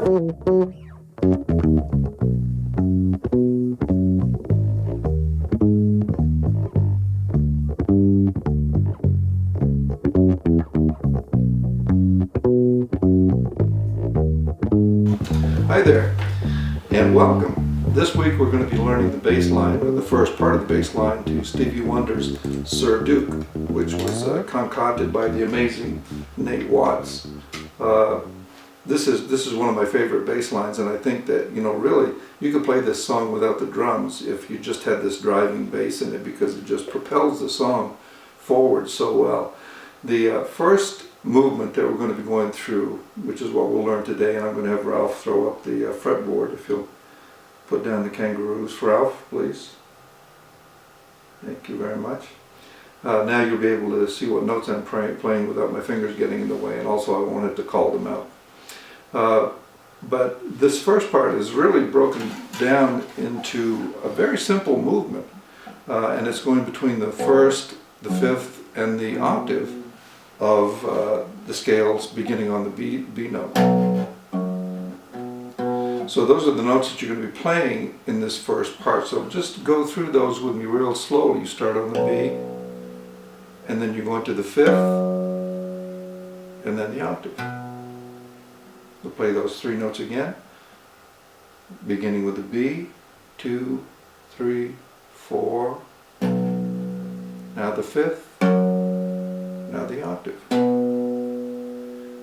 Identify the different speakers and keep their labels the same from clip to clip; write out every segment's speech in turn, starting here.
Speaker 1: Hi there, and welcome. This week we're going to be learning the bass line, or the first part of the bass line, to Stevie Wonder's Sir Duke, which was concocted by the amazing Nate Watts. This is one of my favorite bass lines, and I think that, really, you could play this song without the drums if you just had this driving bass in it, because it just propels the song forward so well. The first movement that we're going to be going through, which is what we'll learn today, and I'm going to have Ralph throw up the fretboard if you'll put down the kangaroos for Ralph, please. Thank you very much. Now you'll be able to see what notes I'm playing without my fingers getting in the way, and also I wanted to call them out. But this first part is really broken down into a very simple movement, and it's going between the first, the fifth, and the octave of the scales beginning on the B note. So those are the notes that you're going to be playing in this first part. So just go through those with me real slowly. You start on the B, and then you go into the fifth, and then the octave. We'll play those three notes again, beginning with the B, 2, 3, 4, now the fifth, now the octave.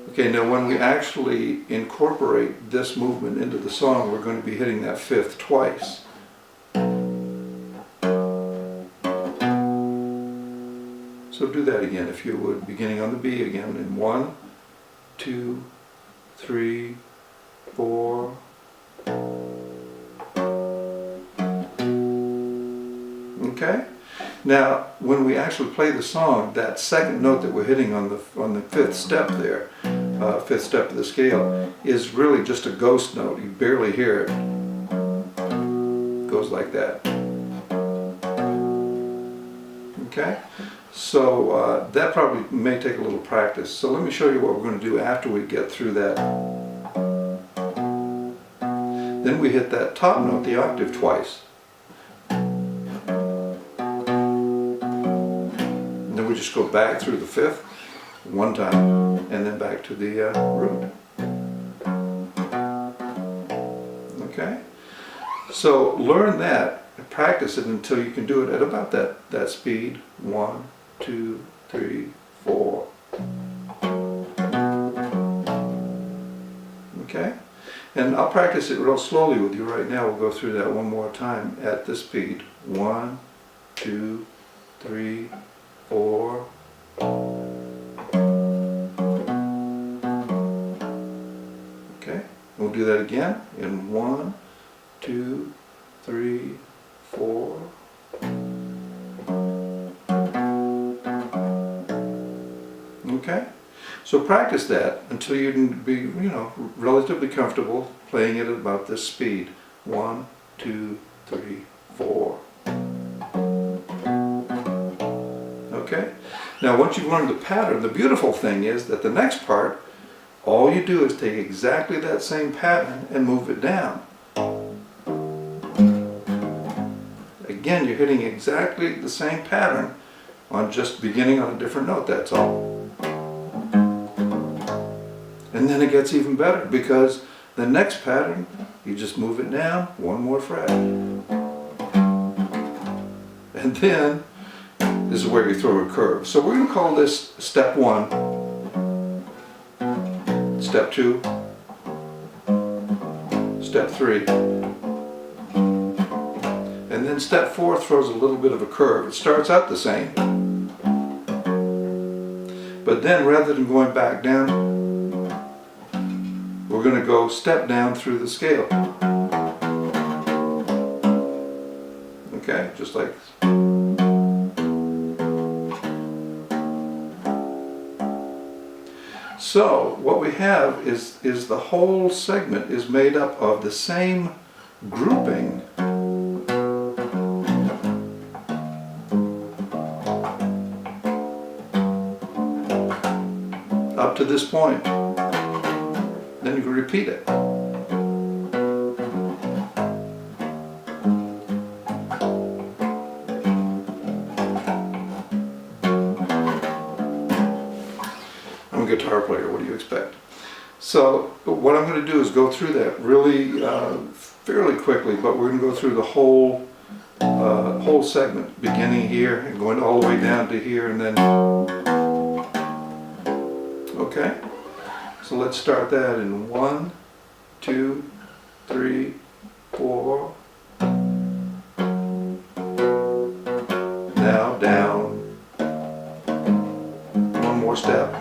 Speaker 1: Okay, now when we actually incorporate this movement into the song, we're going to be hitting that fifth twice. So do that again if you would, beginning on the B again in 1, 2, 3, 4. Okay? Now, when we actually play the song, that second note that we're hitting on the fifth step there, fifth step of the scale, is really just a ghost note. You barely hear it. It goes like that. Okay? So that probably may take a little practice. So let me show you what we're going to do after we get through that. Then we hit that top note, the octave, twice. And then we just go back through the fifth one time, and then back to the root. Okay? So learn that and practice it until you can do it at about that speed. 1, 2, 3, 4. Okay? And I'll practice it real slowly with you right now. We'll go through that one more time at this speed. 1, 2, 3, 4. Okay? We'll do that again in 1, 2, 3, 4. Okay? So practice that until you can be, relatively comfortable playing it at about this speed. 1, 2, 3, 4. Okay? Now once you've learned the pattern, the beautiful thing is that the next part, all you do is take exactly that same pattern and move it down. Again, you're hitting exactly the same pattern on just beginning on a different note, that's all. And then it gets even better, because the next pattern, you just move it down one more fret. And then, this is where you throw a curve. So we're going to call this step 1, step 2, step 3. And then step 4 throws a little bit of a curve. It starts out the same. But then rather than going back down, we're going to go step down through the scale. Okay, just like this. So what we have is the whole segment is made up of the same grouping up to this point. Then you can repeat it. player. What do you expect? So what I'm going to do is go through that really fairly quickly, but we're going to go through the whole segment, beginning here and going all the way down to here, and then, okay? So let's start that in 1, 2, 3, 4. Now down. One more step.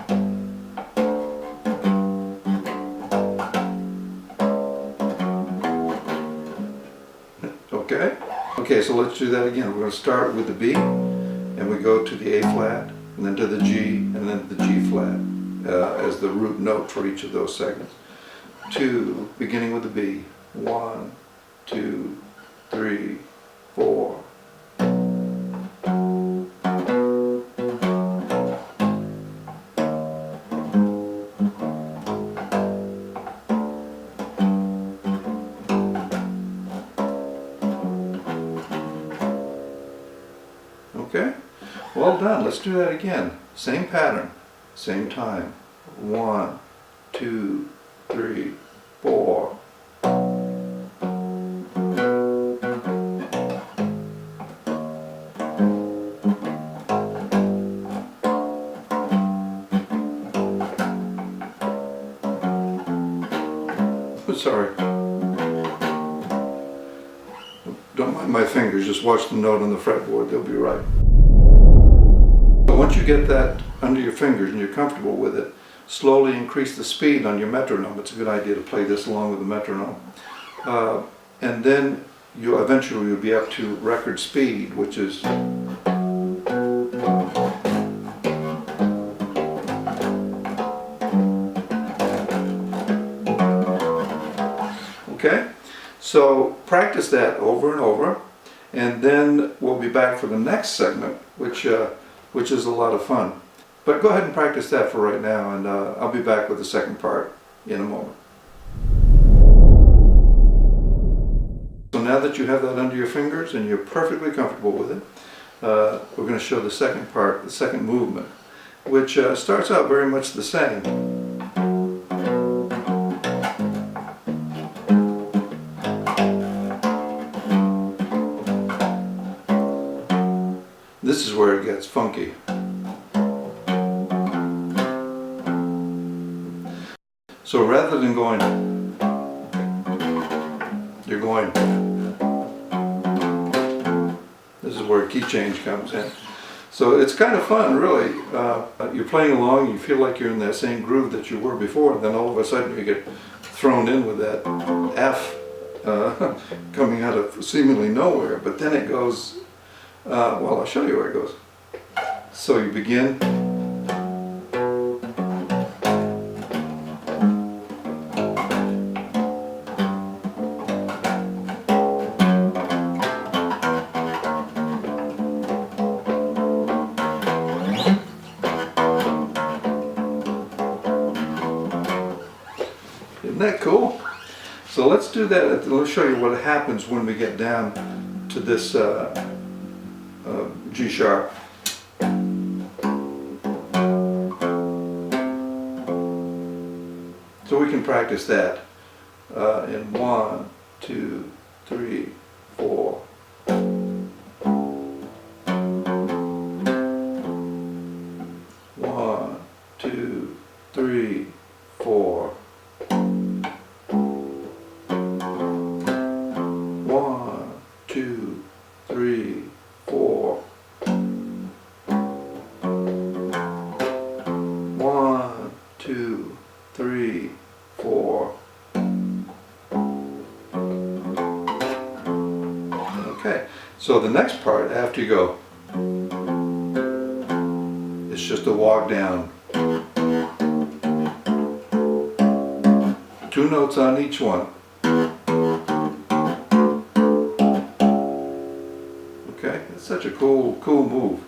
Speaker 1: Okay? Okay, so let's do that again. We're going to start with the B, and we go to the A flat, and then to the G, and then to the G flat as the root note for each of those segments. 2, beginning with the B. 1, 2, 3, 4. Okay, well done. Let's do that again. Same pattern, same time. 1, 2, 3, 4. Sorry. Don't mind my fingers, just watch the note on the fretboard, they'll be right. But once you get that under your fingers and you're comfortable with it, slowly increase the speed on your metronome. It's a good idea to play this along with the metronome. And then you eventually will be up to record speed, which is okay? So practice that over and over, and then we'll be back for the next segment, which is a lot of fun. But go ahead and practice that for right now, and I'll be back with the second part in a moment. So now that you have that under your fingers and you're perfectly comfortable with it, we're going to show the second part, the second movement, which starts out very much the same. This is where it gets funky. So rather than going, you're going. This is where key change comes in. So it's kind of fun, really. You're playing along, you feel like you're in that same groove that you were before, and then all of a sudden you get thrown in with that F coming out of seemingly nowhere, but then it goes. Well, I'll show you where it goes. So you begin. Isn't that cool? So let's do that. Let's show you what happens when we get down to this G sharp. So we can practice that in 1, 2, 3, 4. 1, 2, 3, 4. 1, 2, 3, 4. 1, 2, 3, 4. Okay, so the next part after you go, it's just a walk down. 2 notes on each one. Okay, it's such a cool move.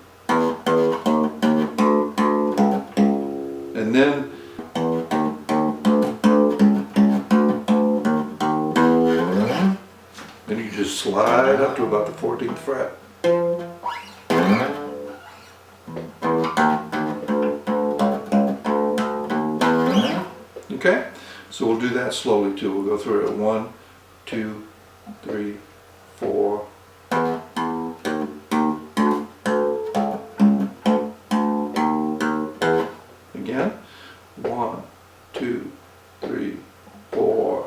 Speaker 1: And then you just slide up to about the 14th fret. So we'll do that slowly too. We'll go through it. 1, 2, 3, 4. Again. 1, 2, 3, 4.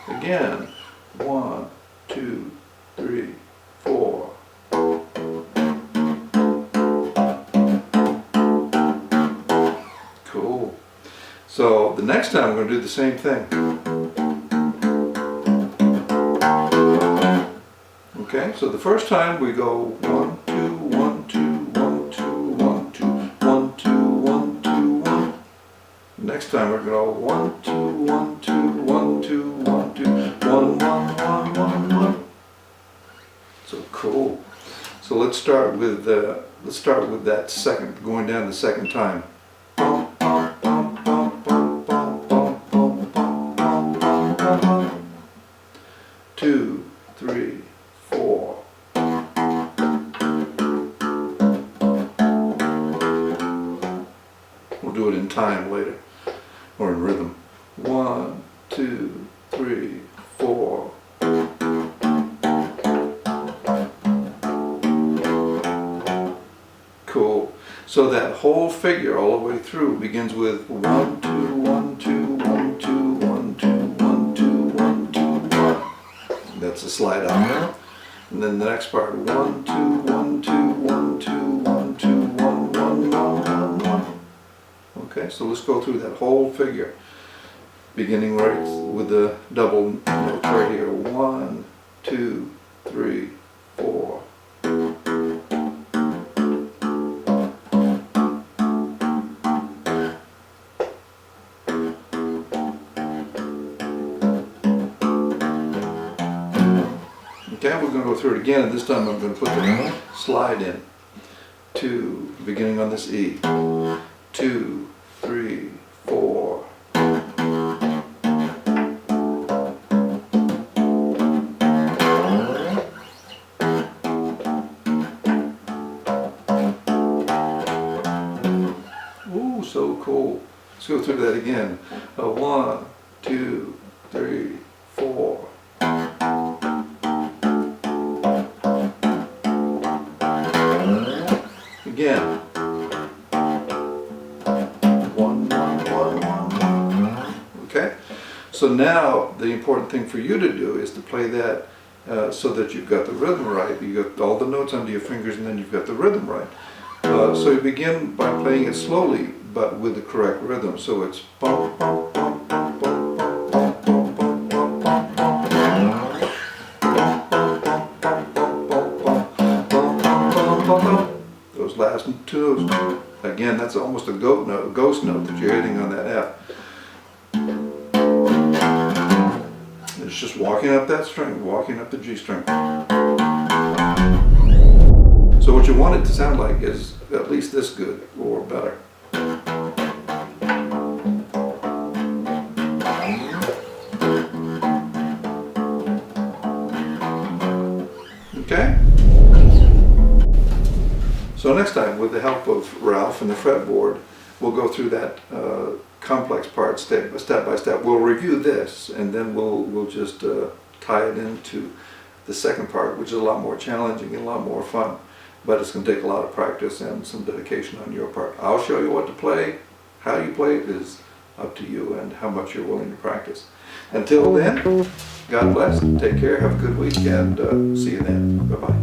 Speaker 1: Again. 1, 2, 3, 4. Cool. So the next time we're going to do the same thing. Okay, so the first time we go 1, 2, 1, 2, 1, 2, 1, 2, 1, 2, 1, 2, 1. Next time we're going to go 1, 2, 1, 2, 1, 2, 1, 2, 1, 1, 1, 1, 1. So cool. So let's start with that second, going down the second time. 2, 3, 4. We'll do it in time later, or in rhythm. 1, 2, 3, 4. Cool. So that whole figure all the way through begins with 1, 2, 1, 2, 1, 2, 1, 2, 1, 2, 1, 2, 1. That's a slide out. And then the next part, 1, 2, 1, 2, 1, 2, 1, 2, 1, 1, 1, 1, 1. Okay, so let's go through that whole figure, beginning right with the double notes right here. 1, 2, 3, 4. Okay, we're going to go through it again, and this time I'm going to put the slide in. 2, beginning on this E. 2, 3, 4. Ooh, so cool. Let's go through that again. 1, 2, 3, 4. Again. 1, 1, 1, 1. Okay? So now the important thing for you to do is to play that so that you've got the rhythm right. You've got all the notes under your fingers, and then you've got the rhythm right. So you begin by playing it slowly, but with the correct rhythm. So it's bum, bum, bum, bum, bum, bum, bum, bum, bum, bum, bum. Those last two notes, again, that's almost a ghost note that you're hitting on that F. It's just walking up that string, walking up the G string. So what you want it to sound like is at least this good, or better. Okay? So next time, with the help of Ralph and the fretboard, we'll go through that complex part step by step. We'll review this, and then we'll just tie it into the second part, which is a lot more challenging and a lot more fun. But it's going to take a lot of practice and some dedication on your part. I'll show you what to play. How you play it is up to you and how much you're willing to practice. Until then, God bless, take care, have a good week, and see you then. Bye-bye.